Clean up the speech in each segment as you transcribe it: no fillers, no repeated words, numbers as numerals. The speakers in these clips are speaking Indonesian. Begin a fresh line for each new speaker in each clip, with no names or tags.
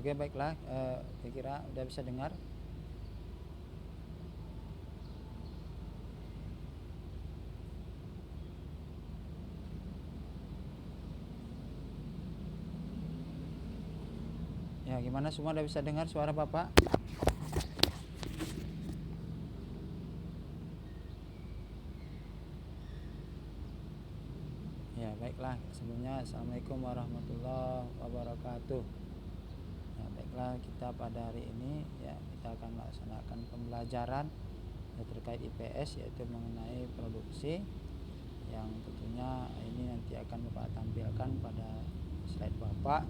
Oke, baiklah, kira-kira udah bisa dengar. Ya, gimana, semua udah bisa dengar suara Bapak? Ya, baiklah. Sebelumnya Assalamualaikum warahmatullahi wabarakatuh. Ya, baiklah, kita pada hari ini ya kita akan melaksanakan pembelajaran terkait IPS, yaitu mengenai produksi, yang tentunya ini nanti akan Bapak tampilkan pada slide Bapak.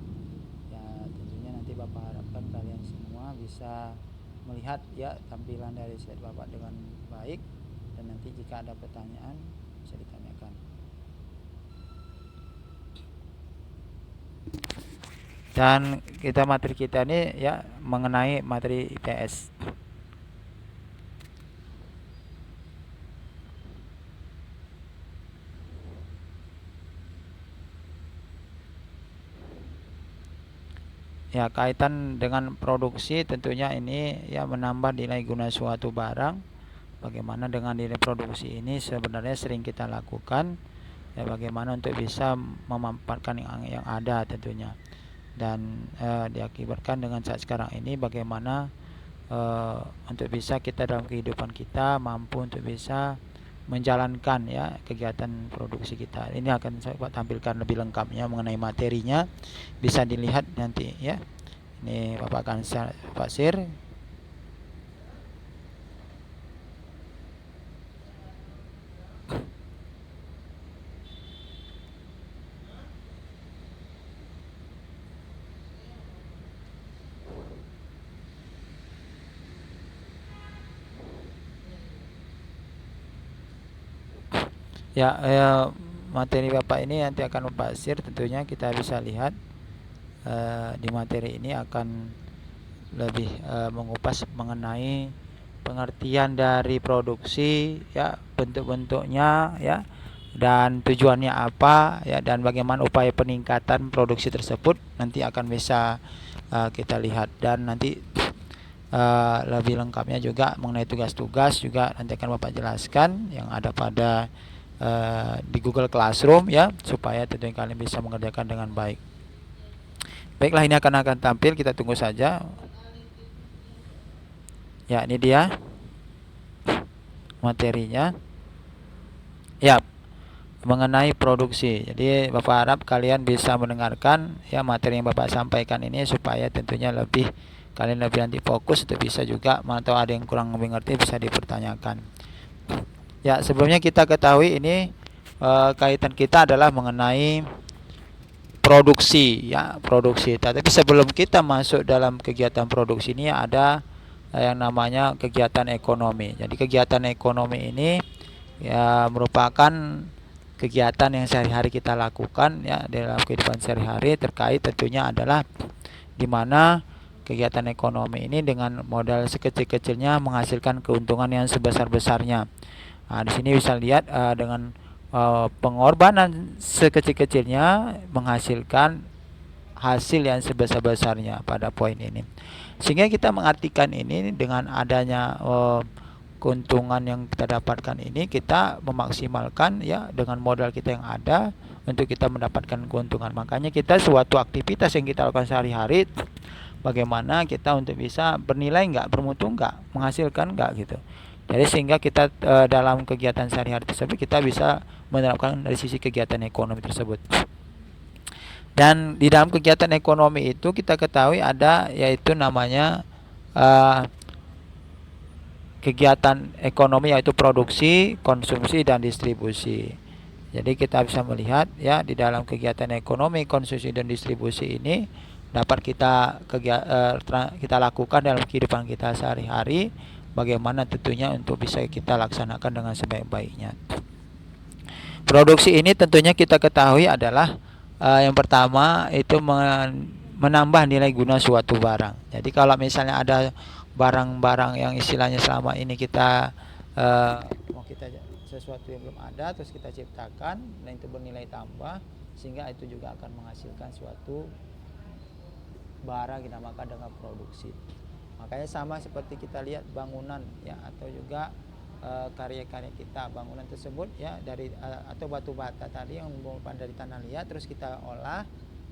Ya, tentunya nanti Bapak harapkan kalian semua bisa melihat ya tampilan dari slide Bapak dengan baik, dan nanti jika ada pertanyaan bisa ditanyakan. Dan materi kita ini ya mengenai materi IPS. Ya, kaitan dengan produksi tentunya ini ya menambah nilai guna suatu barang. Bagaimana dengan nilai produksi ini sebenarnya sering kita lakukan. Ya, bagaimana untuk bisa memanfaatkan yang ada tentunya. Dan diakibatkan dengan saat sekarang ini bagaimana untuk bisa kita dalam kehidupan kita mampu untuk bisa menjalankan ya kegiatan produksi kita. Ini akan saya tampilkan lebih lengkapnya mengenai materinya, bisa dilihat nanti ya. Ini Bapak akan Pak share. Ya, materi Bapak ini nanti akan Bapak share, tentunya kita bisa lihat di materi ini akan lebih mengupas mengenai pengertian dari produksi ya, bentuk-bentuknya ya, dan tujuannya apa ya, dan bagaimana upaya peningkatan produksi tersebut nanti akan bisa kita lihat. Dan nanti lebih lengkapnya juga mengenai tugas-tugas juga nanti akan Bapak jelaskan yang ada pada di Google Classroom ya, supaya tentunya kalian bisa mengerjakan dengan baik. Baiklah, ini akan tampil, kita tunggu saja. Ya, ini dia materinya. Ya, mengenai produksi. Jadi Bapak harap kalian bisa mendengarkan ya materi yang Bapak sampaikan ini, supaya tentunya kalian lebih nanti fokus untuk bisa juga, atau ada yang kurang lebih ngerti bisa dipertanyakan. Ya, sebelumnya kita ketahui ini kaitan kita adalah mengenai produksi ya, produksi. Tapi sebelum kita masuk dalam kegiatan produksi ini ada yang namanya kegiatan ekonomi. Jadi kegiatan ekonomi ini ya merupakan kegiatan yang sehari-hari kita lakukan ya dalam kehidupan sehari-hari, terkait tentunya adalah di mana kegiatan ekonomi ini dengan modal sekecil-kecilnya menghasilkan keuntungan yang sebesar-besarnya. Nah, di sini bisa lihat dengan pengorbanan sekecil-kecilnya menghasilkan hasil yang sebesar-besarnya pada poin ini. Sehingga kita mengartikan ini dengan adanya keuntungan yang kita dapatkan ini, kita memaksimalkan ya dengan modal kita yang ada untuk kita mendapatkan keuntungan. Makanya kita suatu aktivitas yang kita lakukan sehari-hari, bagaimana kita untuk bisa bernilai enggak, bermutu enggak, menghasilkan enggak gitu. Jadi sehingga kita dalam kegiatan sehari-hari tersebut kita bisa menerapkan dari sisi kegiatan ekonomi tersebut. Dan di dalam kegiatan ekonomi itu kita ketahui ada yaitu namanya kegiatan ekonomi, yaitu produksi, konsumsi, dan distribusi. Jadi kita bisa melihat ya di dalam kegiatan ekonomi, konsumsi, dan distribusi ini dapat kita lakukan dalam kehidupan kita sehari-hari, bagaimana tentunya untuk bisa kita laksanakan dengan sebaik-baiknya. Produksi ini tentunya kita ketahui adalah yang pertama itu menambah nilai guna suatu barang. Jadi kalau misalnya ada barang-barang yang istilahnya selama ini kita mau kita sesuatu yang belum ada terus kita ciptakan, dan itu bernilai tambah, sehingga itu juga akan menghasilkan suatu bara dinamakan dengan produksi. Makanya sama seperti kita lihat bangunan ya, atau juga karya-karya kita, bangunan tersebut ya dari atau batu bata tadi yang merupakan dari tanah liat, terus kita olah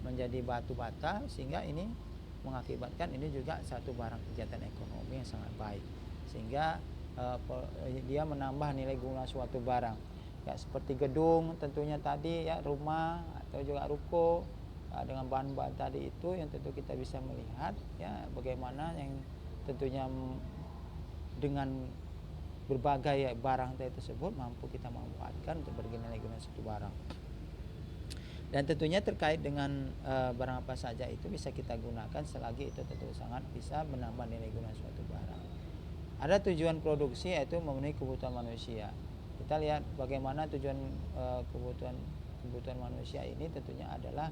menjadi batu bata, sehingga ini mengakibatkan ini juga satu barang kegiatan ekonomi yang sangat baik, sehingga dia menambah nilai guna suatu barang ya, seperti gedung tentunya tadi ya, rumah atau juga ruko dengan bahan-bahan tadi itu yang tentu kita bisa melihat ya bagaimana yang tentunya dengan berbagai barang tersebut mampu kita manfaatkan untuk bernilai guna suatu barang. Dan tentunya terkait dengan barang apa saja itu bisa kita gunakan selagi itu tentu sangat bisa menambah nilai guna suatu barang. Ada tujuan produksi yaitu memenuhi kebutuhan manusia. Kita lihat bagaimana tujuan kebutuhan manusia ini tentunya adalah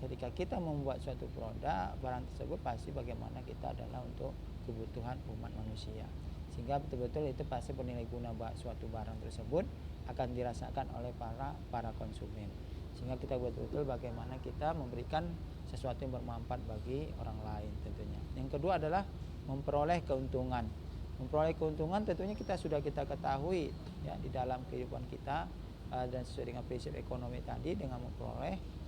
ketika kita membuat suatu produk, barang tersebut pasti bagaimana kita adalah untuk kebutuhan umat manusia, sehingga betul-betul itu pasti bernilai guna suatu barang tersebut akan dirasakan oleh para konsumen, sehingga kita betul-betul bagaimana kita memberikan sesuatu yang bermanfaat bagi orang lain tentunya. Yang kedua adalah memperoleh keuntungan. Memperoleh keuntungan tentunya kita ketahui ya di dalam kehidupan kita dan sesuai dengan prinsip ekonomi tadi, dengan memperoleh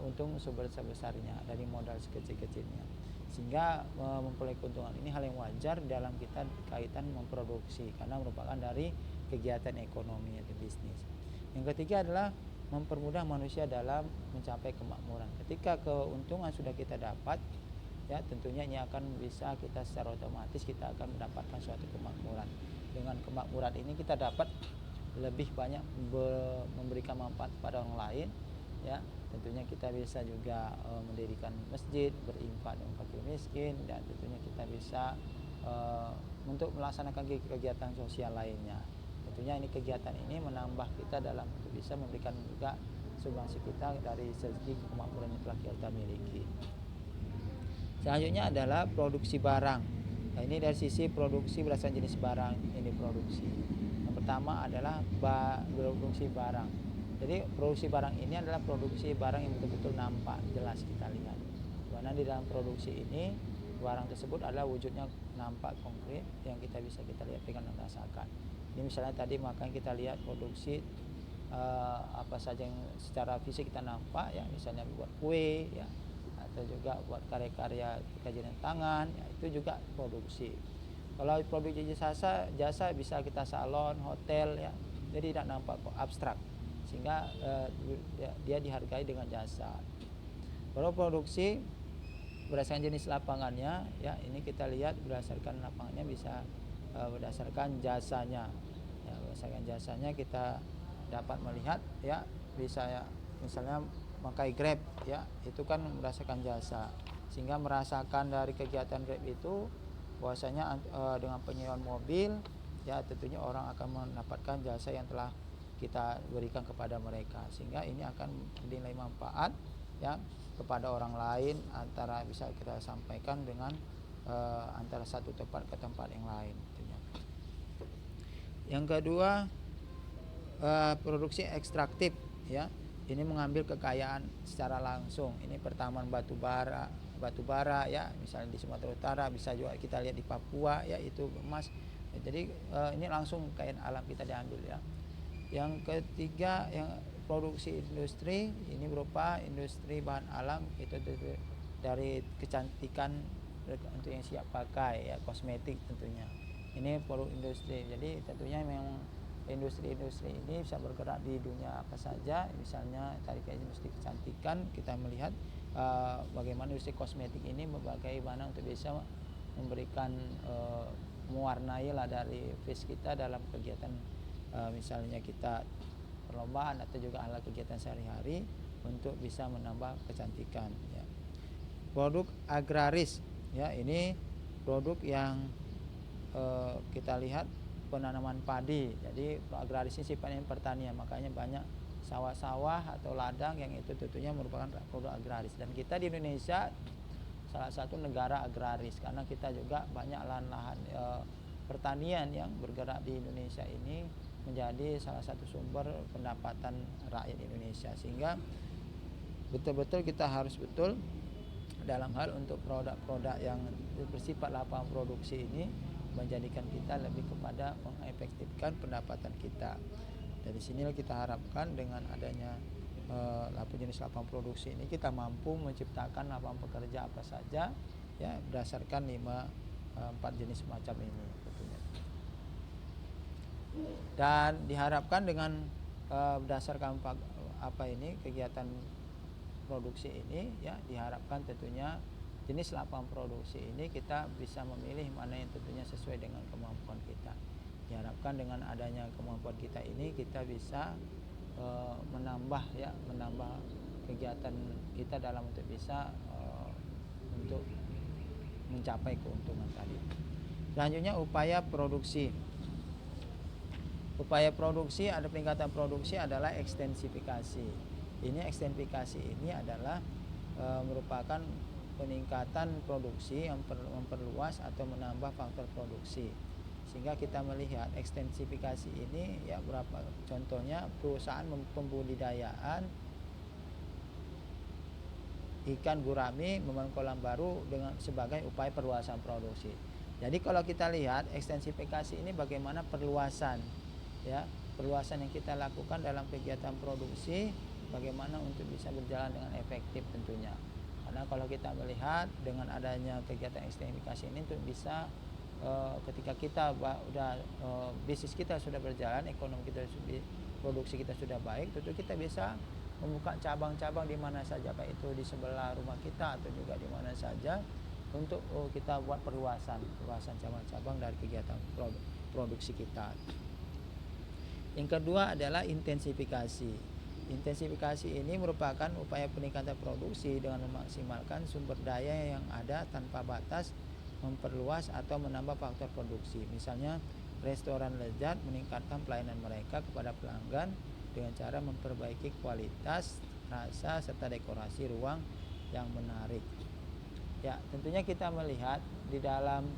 untung sebesar-besarnya dari modal sekecil-kecilnya, sehingga memperoleh keuntungan ini hal yang wajar dalam kita kaitan memproduksi karena merupakan dari kegiatan ekonomi atau bisnis. Yang ketiga adalah mempermudah manusia dalam mencapai kemakmuran. Ketika keuntungan sudah kita dapat ya, tentunya ini akan bisa kita secara otomatis kita akan mendapatkan suatu kemakmuran. Dengan kemakmuran ini kita dapat lebih banyak memberikan manfaat pada orang lain ya. Tentunya kita bisa juga mendirikan masjid, berinfak dengan fakir miskin, dan tentunya kita bisa untuk melaksanakan kegiatan sosial lainnya. Tentunya ini kegiatan ini menambah kita dalam untuk bisa memberikan juga sumbangsi kita dari segi kemakmuran yang telah kita miliki. Selanjutnya adalah produksi barang. Nah, ini dari sisi produksi berdasarkan jenis barang yang diproduksi. Yang pertama adalah produksi barang. Jadi produksi barang ini adalah produksi barang yang betul-betul nampak jelas kita lihat. Karena di dalam produksi ini barang tersebut adalah wujudnya nampak konkret yang kita lihat dengan merasakan. Ini misalnya tadi makanya kita lihat produksi apa saja yang secara fisik kita nampak ya, misalnya buat kue ya, atau juga buat karya-karya kerajinan tangan ya, itu juga produksi. Kalau produksi jasa bisa kita salon, hotel ya, jadi tidak nampak kok abstrak, sehingga dia dihargai dengan jasa. Kalau produksi berdasarkan jenis lapangannya ya, ini kita lihat berdasarkan lapangannya bisa berdasarkan jasanya ya, berdasarkan jasanya kita dapat melihat ya, bisa ya misalnya pakai Grab ya, itu kan merasakan jasa, sehingga merasakan dari kegiatan Grab itu bahwasanya dengan penyewaan mobil ya, tentunya orang akan mendapatkan jasa yang telah kita berikan kepada mereka, sehingga ini akan bernilai manfaat ya kepada orang lain, antara bisa kita sampaikan dengan antara satu tempat ke tempat yang lain tentunya. Yang kedua produksi ekstraktif ya, ini mengambil kekayaan secara langsung. Ini pertambangan batu bara ya, misalnya di Sumatera Utara, bisa juga kita lihat di Papua ya, itu emas. Jadi ini langsung kekayaan alam kita diambil ya. Yang ketiga yang produksi industri, ini berupa industri bahan alam, itu dari kecantikan untuk yang siap pakai ya, kosmetik tentunya. Ini produk industri. Jadi tentunya memang industri-industri ini bisa bergerak di dunia apa saja. Misalnya tadi kayak industri kecantikan, kita melihat bagaimana industri kosmetik ini bagaimana untuk bisa memberikan mewarnai lah dari face kita dalam kegiatan misalnya kita perlombaan atau juga alat kegiatan sehari-hari untuk bisa menambah kecantikan ya. Produk agraris ya, ini produk yang kita lihat penanaman padi. Jadi agraris ini sifatnya pertanian, makanya banyak sawah-sawah atau ladang yang itu tentunya merupakan produk agraris. Dan kita di Indonesia salah satu negara agraris karena kita juga banyak lahan-lahan pertanian yang bergerak di Indonesia ini menjadi salah satu sumber pendapatan rakyat Indonesia, sehingga betul-betul kita harus betul dalam hal untuk produk-produk yang bersifat lapangan produksi ini menjadikan kita lebih kepada mengefektifkan pendapatan kita. Dari sinilah kita harapkan dengan adanya jenis lapangan produksi ini kita mampu menciptakan lapangan pekerja apa saja ya berdasarkan 4 jenis macam ini tentunya. Dan diharapkan dengan berdasarkan kegiatan produksi ini ya diharapkan tentunya jenis lapangan produksi ini kita bisa memilih mana yang tentunya sesuai dengan kemampuan kita. Diharapkan dengan adanya kemampuan kita ini kita bisa menambah kegiatan kita dalam untuk bisa untuk mencapai keuntungan tadi. Selanjutnya upaya produksi. Upaya produksi ada peningkatan produksi adalah ekstensifikasi. Ekstensifikasi ini adalah merupakan peningkatan produksi yang memperluas atau menambah faktor produksi. Sehingga kita melihat ekstensifikasi ini ya berapa contohnya perusahaan pembudidayaan ikan gurami membangun kolam baru dengan sebagai upaya perluasan produksi. Jadi kalau kita lihat ekstensifikasi ini bagaimana perluasan yang kita lakukan dalam kegiatan produksi bagaimana untuk bisa berjalan dengan efektif tentunya. Karena kalau kita melihat dengan adanya kegiatan ekstensifikasi ini untuk bisa ketika kita bisnis kita sudah berjalan, ekonomi kita produksi kita sudah baik, tentu kita bisa membuka cabang-cabang di mana saja, baik itu di sebelah rumah kita atau juga di mana saja untuk kita buat perluasan cabang-cabang dari kegiatan produksi kita. Yang kedua adalah intensifikasi. Intensifikasi ini merupakan upaya peningkatan produksi dengan memaksimalkan sumber daya yang ada tanpa batas, memperluas atau menambah faktor produksi. Misalnya restoran lezat meningkatkan pelayanan mereka kepada pelanggan dengan cara memperbaiki kualitas, rasa serta dekorasi ruang yang menarik. Ya, tentunya kita melihat di dalam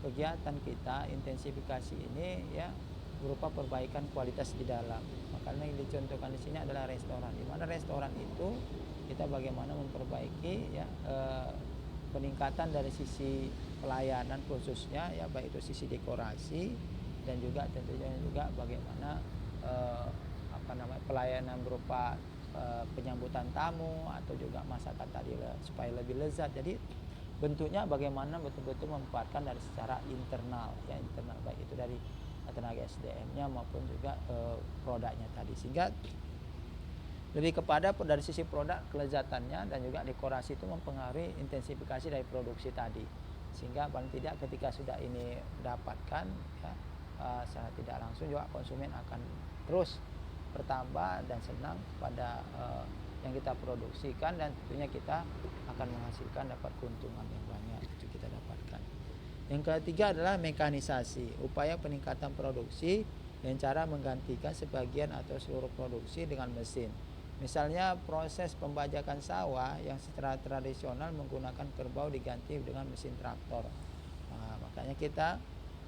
kegiatan kita intensifikasi ini ya berupa perbaikan kualitas di dalam. Makanya yang dicontohkan di sini adalah restoran. Di mana restoran itu kita bagaimana memperbaiki peningkatan dari sisi pelayanan khususnya ya baik itu sisi dekorasi dan juga tentunya juga bagaimana pelayanan berupa penyambutan tamu atau juga masakan tadi supaya lebih lezat. Jadi bentuknya bagaimana betul-betul memanfaatkan dari secara internal baik itu dari tenaga SDM-nya maupun juga produknya tadi, sehingga lebih kepada dari sisi produk kelezatannya dan juga dekorasi itu mempengaruhi intensifikasi dari produksi tadi, sehingga paling tidak ketika sudah ini dapatkan ya, secara tidak langsung juga konsumen akan terus bertambah dan senang pada yang kita produksikan dan tentunya kita akan menghasilkan dapat keuntungan yang banyak itu kita dapatkan. Yang ketiga adalah mekanisasi, upaya peningkatan produksi dengan cara menggantikan sebagian atau seluruh produksi dengan mesin. Misalnya proses pembajakan sawah yang secara tradisional menggunakan kerbau diganti dengan mesin traktor. Nah, makanya kita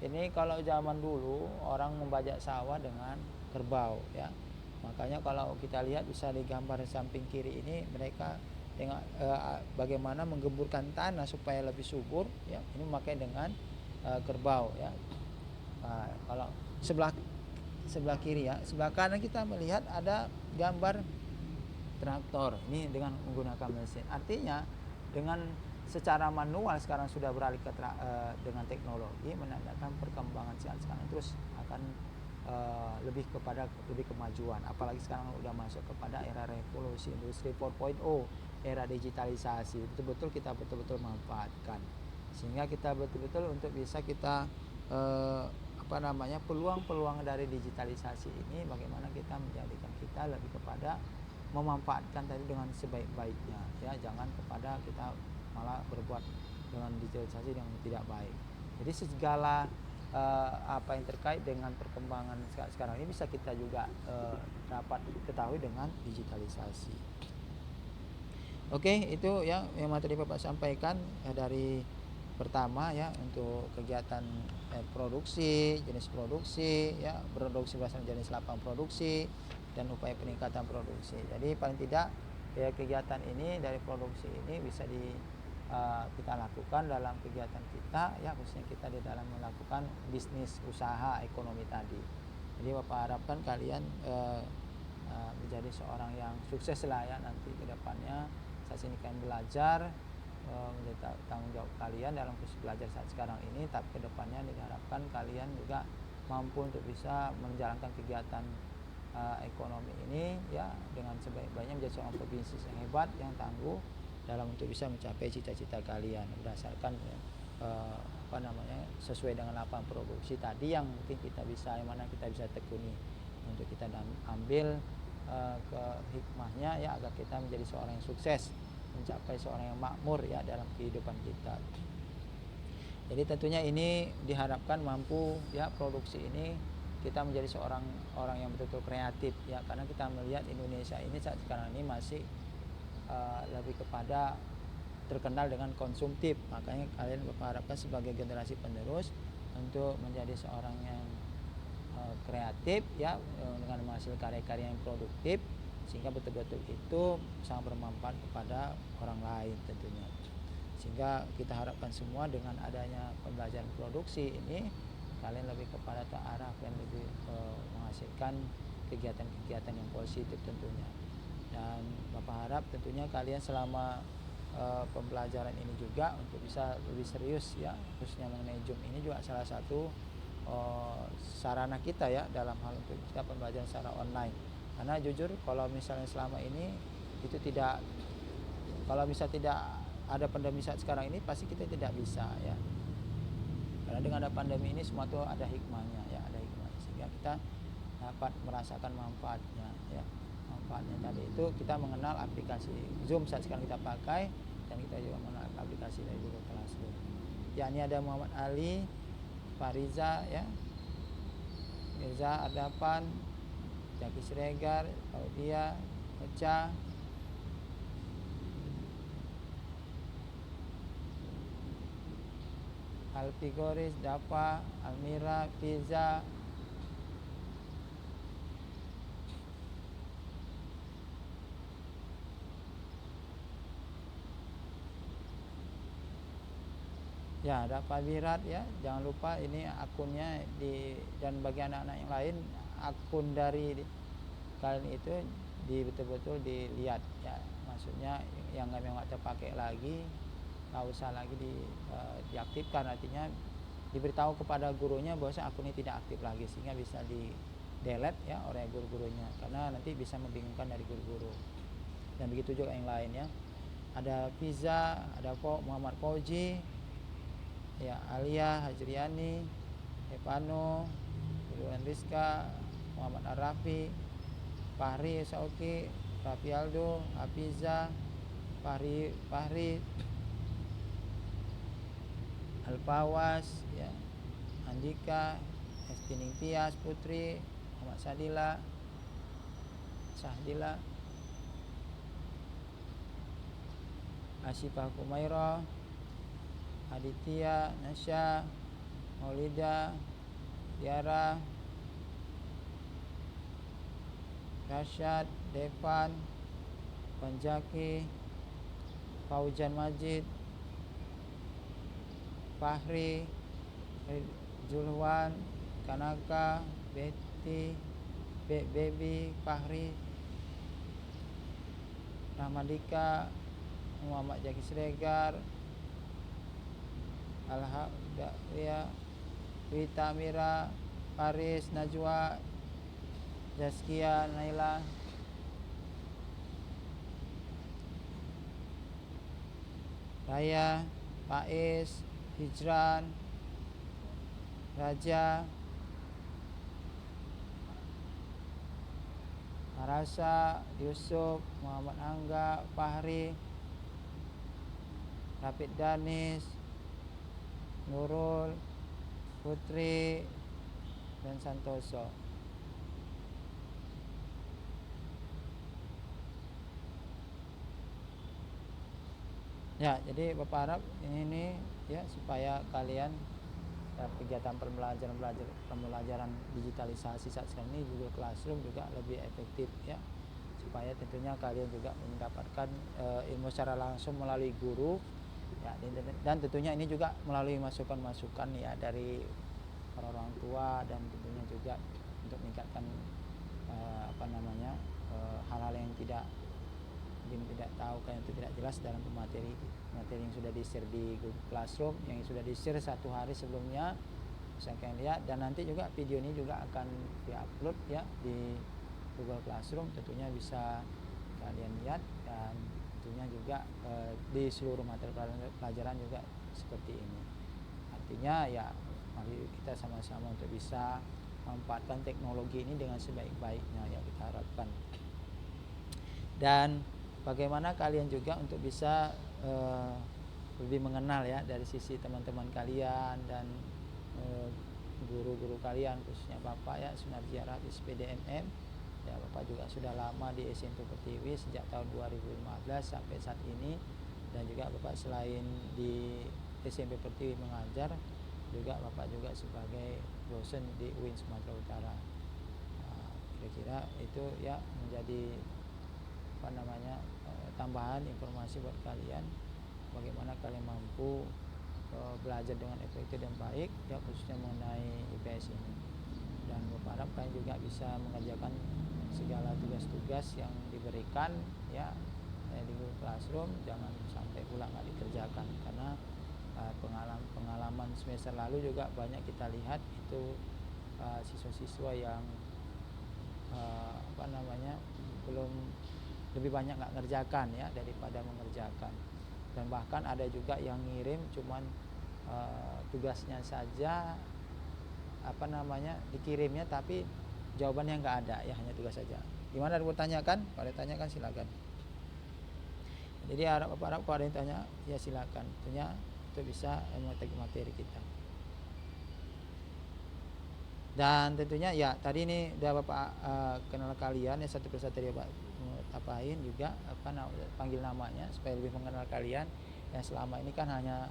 ini kalau zaman dulu orang membajak sawah dengan kerbau ya. Makanya kalau kita lihat bisa digambar samping kiri ini mereka dengan bagaimana menggemburkan tanah supaya lebih subur ya, ini memakai dengan kerbau ya. Nah, kalau sebelah kiri ya, sebelah kanan kita melihat ada gambar traktor ini dengan menggunakan mesin. Artinya dengan secara manual sekarang sudah beralih ke dengan teknologi, menandakan perkembangan sekarang terus akan lebih kemajuan. Apalagi sekarang udah masuk kepada era revolusi industri 4.0, era digitalisasi. Betul-betul kita manfaatkan sehingga kita betul-betul untuk bisa kita peluang-peluang dari digitalisasi ini bagaimana kita menjadikan kita lebih kepada memanfaatkan tadi dengan sebaik-baiknya ya, jangan kepada kita malah berbuat dengan digitalisasi yang tidak baik. Jadi segala apa yang terkait dengan perkembangan sekarang ini bisa kita juga dapat ketahui dengan digitalisasi. Oke, itu yang materi Bapak sampaikan dari pertama ya untuk kegiatan produksi, jenis produksi ya, produksi berdasarkan jenis lapangan produksi dan upaya peningkatan produksi. Jadi paling tidak ya kegiatan ini dari produksi ini bisa kita lakukan dalam kegiatan kita, ya khususnya kita di dalam melakukan bisnis usaha ekonomi tadi. Jadi Bapak harapkan kalian menjadi seorang yang sukses lah ya nanti ke depannya. Saat ini kalian belajar, menjadi tanggung jawab kalian dalam proses belajar saat sekarang ini, tapi ke depannya diharapkan kalian juga mampu untuk bisa menjalankan kegiatan ekonomi ini ya dengan sebaik-baiknya, menjadi seorang pebisnis yang hebat, yang tangguh dalam untuk bisa mencapai cita-cita kalian berdasarkan sesuai dengan lapangan produksi tadi yang mungkin kita bisa, yang mana kita bisa tekuni untuk kita ambil ke hikmahnya ya, agar kita menjadi seorang yang sukses, mencapai seorang yang makmur ya dalam kehidupan kita. Jadi tentunya ini diharapkan mampu ya, produksi ini kita menjadi seorang orang yang betul-betul kreatif ya, karena kita melihat Indonesia ini saat sekarang ini masih lebih kepada terkenal dengan konsumtif. Makanya kalian Bapak harapkan sebagai generasi penerus untuk menjadi seorang yang kreatif ya, dengan menghasilkan karya-karya yang produktif, sehingga betul-betul itu sangat bermanfaat kepada orang lain tentunya. Sehingga kita harapkan semua dengan adanya pembelajaran produksi ini, kalian lebih kepada terarah, kalian lebih menghasilkan kegiatan-kegiatan yang positif tentunya. Dan Bapak harap tentunya kalian selama pembelajaran ini juga untuk bisa lebih serius ya, khususnya mengenai Zoom ini juga salah satu sarana kita ya dalam hal untuk kita pembelajaran secara online. Karena jujur kalau misalnya selama ini itu tidak, kalau bisa tidak ada pandemi saat sekarang ini, pasti kita tidak bisa ya. Karena dengan ada pandemi ini semua itu ada hikmahnya ya, ada hikmahnya, sehingga kita dapat merasakan manfaatnya ya. Manfaatnya tadi itu kita mengenal aplikasi Zoom saat sekarang kita pakai, dan kita juga mengenal aplikasi dari Google Classroom. Ya, ini ada Muhammad Ali, Fariza ya, Mirza Ardapan, Jaki Siregar, Claudia, Ocha, Alfigoris, Dapa, Almira, Fiza, ya, Dapa Birat ya. Jangan lupa ini akunnya dan bagi anak-anak yang lain, akun dari kalian itu betul-betul dilihat ya. Maksudnya yang nggak terpakai lagi, nggak usah lagi diaktifkan, artinya diberitahu kepada gurunya bahwa akun ini tidak aktif lagi, sehingga bisa di delete ya oleh guru-gurunya, karena nanti bisa membingungkan dari guru-guru. Dan begitu juga yang lain ya. Ada Fiza, ada Muhammad Fauji ya, Alia Hajriani, Epano, Iluan Rizka, Muhammad Arafi, Fahri Sauki, Rafi Aldo, Hafiza, Fahri, Alfawas ya, Andika, Esti Tias Putri, Muhammad Sahdila, Asifah Kumaira, Aditya, Nasya, Maulida, Tiara, Rashad, Devan, Panjaki, Faujan Majid, Fahri, Julwan, Kanaka, Betty, Baby, Fahri, Rahmadika, Muhammad Jaki Siregar, Alhamdulillah, Wita Mira, Paris, Najwa, Zaskia, Naila, Raya, Faiz, Hijran, Raja, Marasa, Yusuf, Muhammad Angga, Fahri, Rapid Danis, Nurul, Putri, dan Santoso. Ya, jadi Bapak harap ini ya, supaya kalian kegiatan pembelajaran digitalisasi saat sekarang ini Google Classroom juga lebih efektif ya, supaya tentunya kalian juga mendapatkan ilmu secara langsung melalui guru ya di internet. Dan tentunya ini juga melalui masukan-masukan ya dari para orang tua, dan tentunya juga untuk meningkatkan hal-hal yang tidak tahu kan, itu tidak jelas dalam materi yang sudah di-share di Google Classroom, yang sudah di-share 1 hari sebelumnya bisa kalian lihat. Dan nanti juga video ini juga akan di-upload ya di Google Classroom, tentunya bisa kalian lihat. Dan tentunya juga di seluruh materi pelajaran juga seperti ini. Artinya ya mari kita sama-sama untuk bisa memanfaatkan teknologi ini dengan sebaik-baiknya yang kita harapkan. Dan bagaimana kalian juga untuk bisa lebih mengenal ya dari sisi teman-teman kalian dan guru-guru kalian, khususnya Bapak ya Sunarji Arabis PDMM ya. Bapak juga sudah lama di SMP Pertiwi sejak tahun 2015 sampai saat ini. Dan juga Bapak selain di SMP Pertiwi mengajar, juga Bapak juga sebagai dosen di UIN Sumatera Utara. Kira-kira itu ya menjadi tambahan informasi buat kalian, bagaimana kalian mampu belajar dengan efektif dan baik ya, khususnya mengenai IPS ini. Dan Bapak harap kalian juga bisa mengerjakan segala tugas-tugas yang diberikan ya di Google Classroom, jangan sampai pula nggak dikerjakan. Karena pengalaman semester lalu juga banyak kita lihat itu siswa-siswa yang belum, lebih banyak nggak ngerjakan ya daripada mengerjakan. Dan bahkan ada juga yang ngirim cuman tugasnya saja dikirimnya, tapi jawabannya nggak ada ya, hanya tugas saja. Gimana, ada bertanyakan? Kalau tanyakan silakan. Jadi harap kalau ada yang tanya ya silakan, tentunya itu bisa mengetahui materi kita. Dan tentunya ya tadi ini udah Bapak kenal kalian ya, satu persatu ya Pak apain juga panggil namanya supaya lebih mengenal kalian. Yang selama ini kan hanya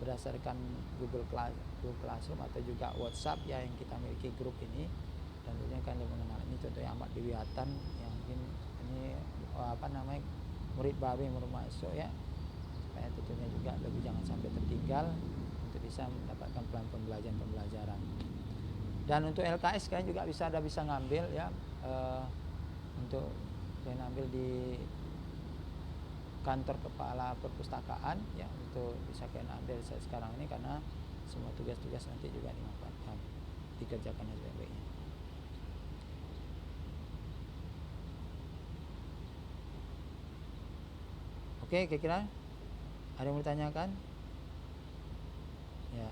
berdasarkan Google Classroom atau juga WhatsApp ya yang kita miliki grup ini. Dan tentunya kan lebih mengenal ini, contohnya Ahmad Dewiatan yang mungkin ini murid baru yang baru masuk ya, supaya tentunya juga lebih jangan sampai tertinggal untuk bisa mendapatkan pelan pembelajaran. Dan untuk LKS kalian juga bisa ngambil ya, untuk kalian ambil di kantor kepala perpustakaan ya, untuk bisa kalian ambil saat sekarang ini, karena semua tugas-tugas nanti juga dimanfaatkan, dikerjakan dengan baik-baiknya. Oke, kira-kira ada yang mau ditanyakan? Ya.